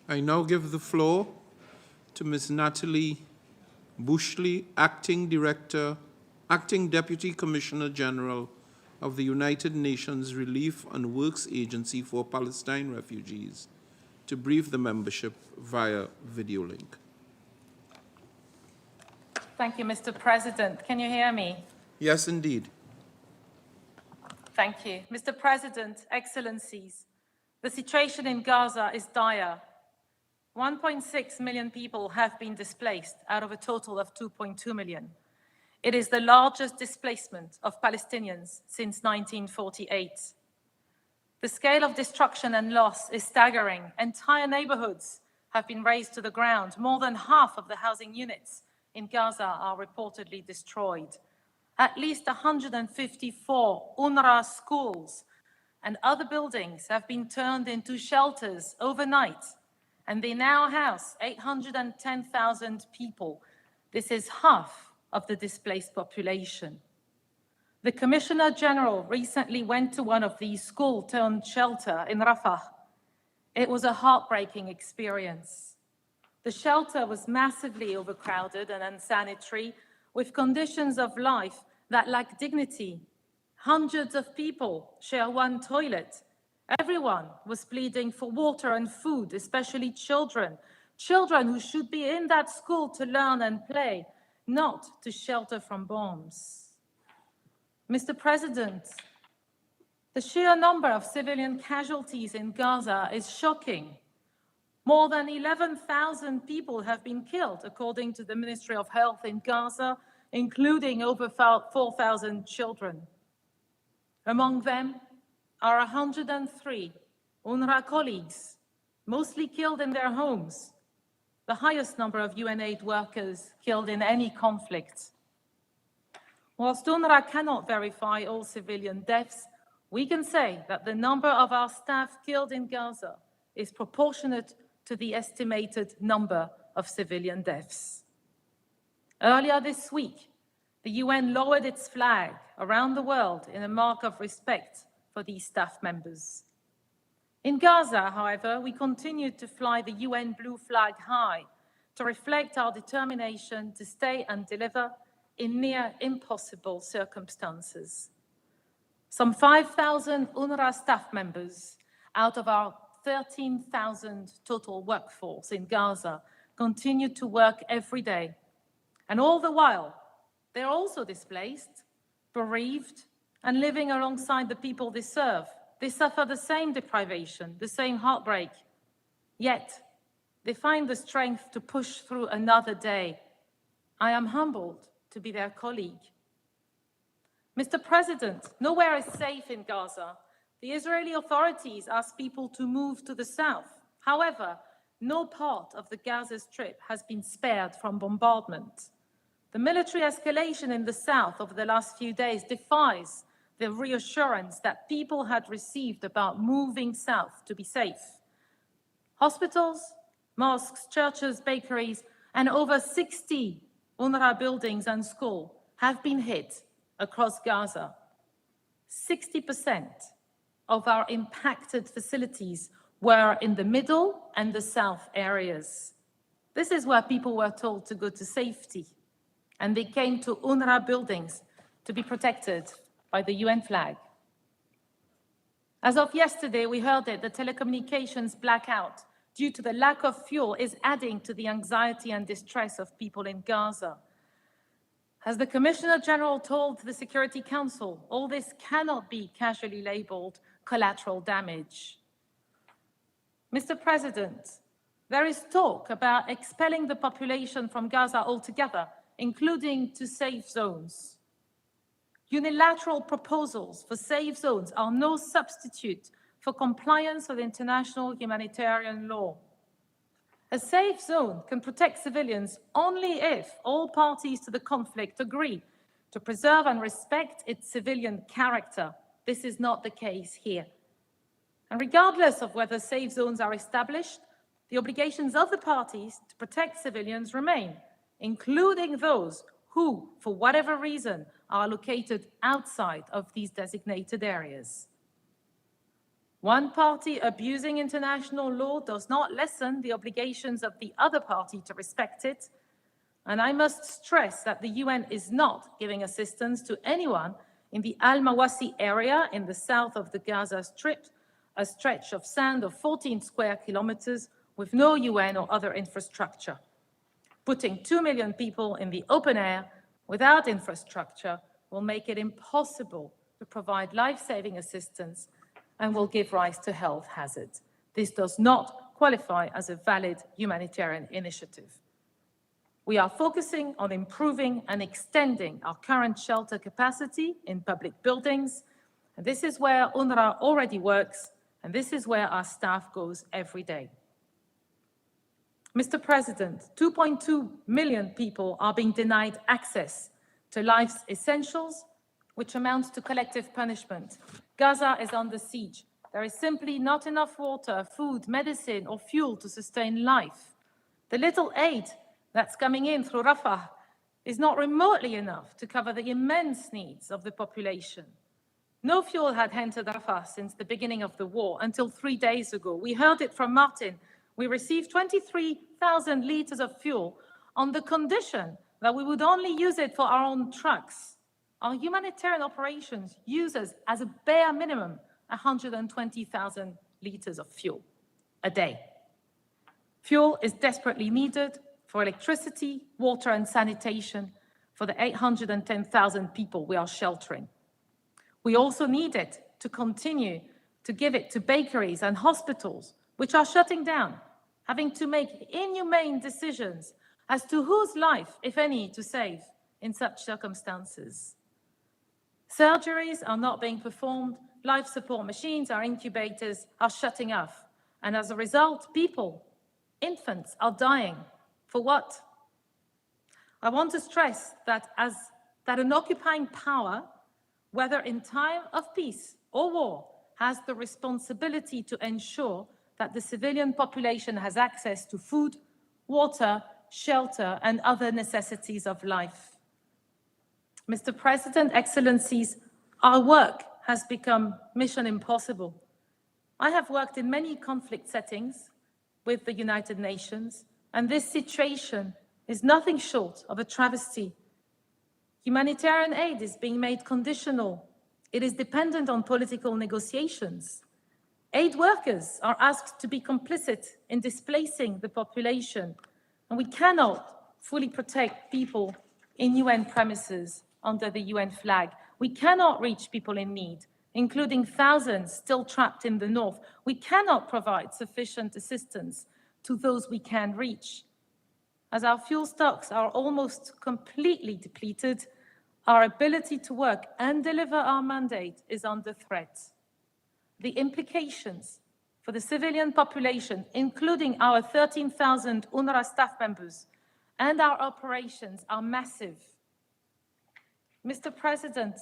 I now give the floor to Ms. Natalie Boucly, Acting Deputy Commissioner General of the United Nations Relief and Works Agency for Palestine Refugees, to brief the membership via video link. Thank you, Mr. President. Can you hear me? Yes, indeed. Thank you. Mr. President, Excellencies, the situation in Gaza is dire. 1.6 million people have been displaced out of a total of 2.2 million. It is the largest displacement of Palestinians since 1948. The scale of destruction and loss is staggering. Entire neighborhoods have been razed to the ground. More than half of the housing units in Gaza are reportedly destroyed. At least 154 UNRWA schools and other buildings have been turned into shelters overnight, and they now house 810,000 people. This is half of the displaced population. The Commissioner General recently went to one of these school-turned-shelter in Rafah. It was a heartbreaking experience. The shelter was massively overcrowded and unsanitary, with conditions of life that lack dignity. Hundreds of people share one toilet. Everyone was pleading for water and food, especially children. Children who should be in that school to learn and play, not to shelter from bombs. Mr. President, the sheer number of civilian casualties in Gaza is shocking. More than 11,000 people have been killed, according to the Ministry of Health in Gaza, including over 4,000 children. Among them are 103 UNRWA colleagues, mostly killed in their homes, the highest number of UN aid workers killed in any conflict. Whilst UNRWA cannot verify all civilian deaths, we can say that the number of our staff killed in Gaza is proportionate to the estimated number of civilian deaths. Earlier this week, the UN lowered its flag around the world in a mark of respect for these staff members. In Gaza, however, we continued to fly the UN blue flag high to reflect our determination to stay and deliver in near impossible circumstances. Some 5,000 UNRWA staff members out of our 13,000 total workforce in Gaza continue to work every day. And all the while, they're also displaced, bereaved, and living alongside the people they serve. They suffer the same deprivation, the same heartbreak. Yet, they find the strength to push through another day. I am humbled to be their colleague. Mr. President, nowhere is safe in Gaza. The Israeli authorities ask people to move to the south. However, no part of the Gaza Strip has been spared from bombardment. The military escalation in the south over the last few days defies the reassurance that people had received about moving south to be safe. Hospitals, mosques, churches, bakeries, and over 60 UNRWA buildings and schools have been hit across Gaza. 60% of our impacted facilities were in the middle and the south areas. This is where people were told to go to safety, and they came to UNRWA buildings to be protected by the UN flag. As of yesterday, we heard that the telecommunications blackout due to the lack of fuel is adding to the anxiety and distress of people in Gaza. As the Commissioner General told the Security Council, all this cannot be casually labeled collateral damage. Mr. President, there is talk about expelling the population from Gaza altogether, including to safe zones. Unilateral proposals for safe zones are no substitute for compliance with international humanitarian law. A safe zone can protect civilians only if all parties to the conflict agree to preserve and respect its civilian character. This is not the case here. And regardless of whether safe zones are established, the obligations of the parties to protect civilians remain, including those who, for whatever reason, are located outside of these designated areas. One party abusing international law does not lessen the obligations of the other party to respect it. And I must stress that the UN is not giving assistance to anyone in the Al-Mawasi area in the south of the Gaza Strip, a stretch of sand of 14 square kilometers with no UN or other infrastructure. Putting 2 million people in the open air without infrastructure will make it impossible to provide life-saving assistance and will give rise to health hazards. This does not qualify as a valid humanitarian initiative. We are focusing on improving and extending our current shelter capacity in public buildings. And this is where UNRWA already works, and this is where our staff goes every day. Mr. President, 2.2 million people are being denied access to life's essentials, which amounts to collective punishment. Gaza is under siege. There is simply not enough water, food, medicine, or fuel to sustain life. The little aid that's coming in through Rafah is not remotely enough to cover the immense needs of the population. No fuel had entered Rafah since the beginning of the war until 3 days ago. We heard it from Martin. We received 23,000 liters of fuel on the condition that we would only use it for our own trucks. Our humanitarian operations uses, as a bare minimum, 120,000 liters of fuel a day. Fuel is desperately needed for electricity, water, and sanitation for the 810,000 people we are sheltering. We also need it to continue to give it to bakeries and hospitals, which are shutting down, having to make inhumane decisions as to whose life, if any, to save in such circumstances. Surgeries are not being performed, life support machines, our incubators are shutting off, and as a result, people, infants, are dying. For what? I want to stress that an occupying power, whether in time of peace or war, has the responsibility to ensure that the civilian population has access to food, water, shelter, and other necessities of life. Mr. President, Excellencies, our work has become mission impossible. I have worked in many conflict settings with the United Nations, and this situation is nothing short of a travesty. Humanitarian aid is being made conditional. It is dependent on political negotiations. Aid workers are asked to be complicit in displacing the population, and we cannot fully protect people in UN premises under the UN flag. We cannot reach people in need, including thousands still trapped in the north. We cannot provide sufficient assistance to those we can reach. As our fuel stocks are almost completely depleted, our ability to work and deliver our mandate is under threat. The implications for the civilian population, including our 13,000 UNRWA staff members and our operations, are massive. Mr. President,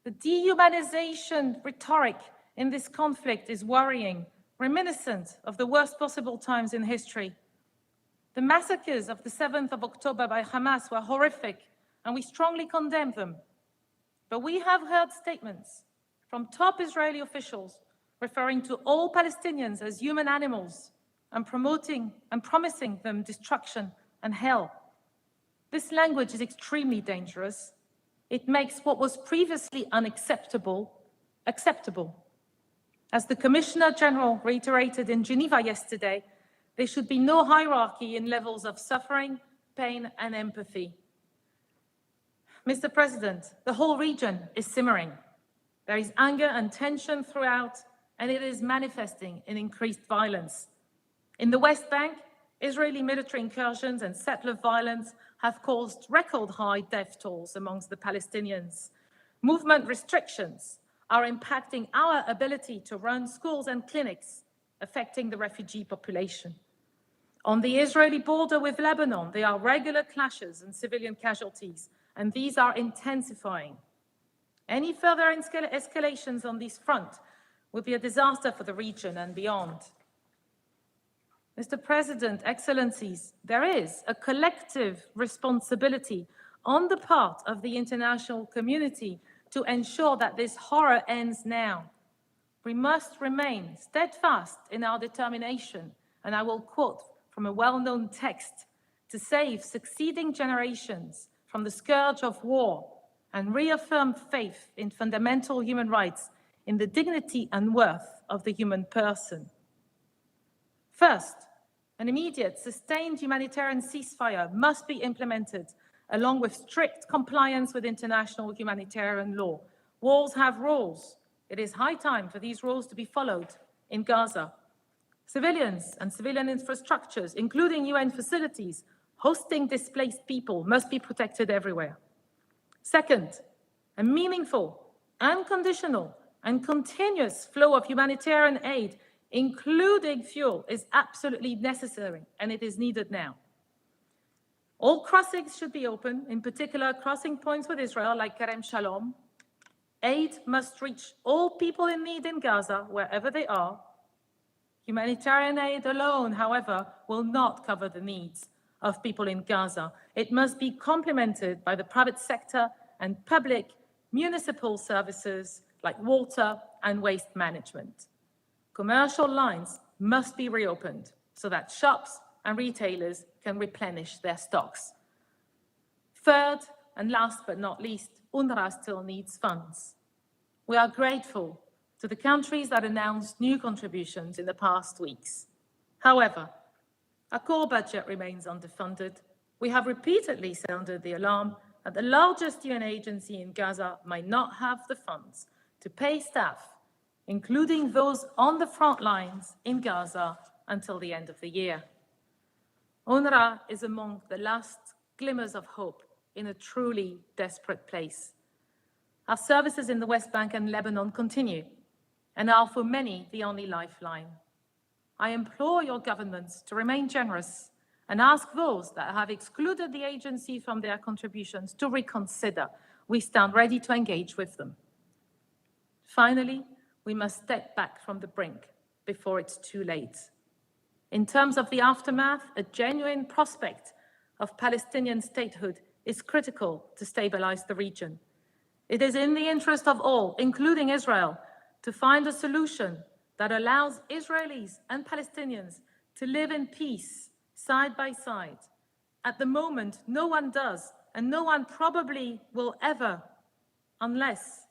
the dehumanization rhetoric in this conflict is worrying, reminiscent of the worst possible times in history. The massacres of the 7th of October by Hamas were horrific, and we strongly condemn them. But we have heard statements from top Israeli officials referring to all Palestinians as human animals and promising them destruction and hell. This language is extremely dangerous. It makes what was previously unacceptable, acceptable. As the Commissioner General reiterated in Geneva yesterday, there should be no hierarchy in levels of suffering, pain, and empathy. Mr. President, the whole region is simmering. There is anger and tension throughout, and it is manifesting in increased violence. In the West Bank, Israeli military incursions and settler violence have caused record-high death tolls amongst the Palestinians. Movement restrictions are impacting our ability to run schools and clinics, affecting the refugee population. On the Israeli border with Lebanon, there are regular clashes and civilian casualties, and these are intensifying. Any further escalations on this front will be a disaster for the region and beyond. Mr. President, Excellencies, there is a collective responsibility on the part of the international community to ensure that this horror ends now. we must remain steadfast in our determination, and I will quote from a well-known text, to save succeeding generations from the scourge of war and reaffirm faith in fundamental human rights, in the dignity and worth of the human person. First, an immediate, sustained humanitarian ceasefire must be implemented, along with strict compliance with international humanitarian law. Wars have rules. It is high time for these rules to be followed in Gaza. Civilians and civilian infrastructures, including UN facilities, hosting displaced people, must be protected everywhere. Second, a meaningful, unconditional, and continuous flow of humanitarian aid, including fuel, is absolutely necessary, and it is needed now. All crossings should be open, in particular crossing points with Israel, like Kerem Shalom. Aid must reach all people in need in Gaza, wherever they are. Humanitarian aid alone, however, will not cover the needs of people in Gaza. It must be complemented by the private sector and public municipal services like water and waste management. Commercial lines must be reopened so that shops and retailers can replenish their stocks. Third, and last but not least, UNRWA still needs funds. We are grateful to the countries that announced new contributions in the past weeks. However, our core budget remains underfunded. We have repeatedly sounded the alarm that the largest UN agency in Gaza might not have the funds to pay staff, including those on the front lines in Gaza, until the end of the year. UNRWA is among the last glimmers of hope in a truly desperate place. Our services in the West Bank and Lebanon continue and are for many the only lifeline. I implore your governments to remain generous and ask those that have excluded the agency from their contributions to reconsider. We stand ready to engage with them. Finally, we must step back from the brink before it's too late. In terms of the aftermath, a genuine prospect of Palestinian statehood is critical to stabilize the region. It is in the interest of all, including Israel, to find a solution that allows Israelis and Palestinians to live in peace, side by side. At the moment, no one does, and no one probably will ever, unless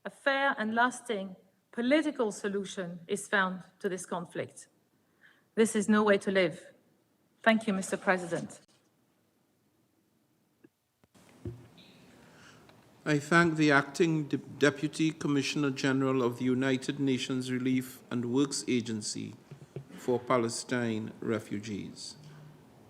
a fair and lasting political solution is found to this conflict. This is no way to live. Thank you, Mr. President. I thank the Acting Deputy Commissioner General of the United Nations Relief and Works Agency for Palestine Refugees.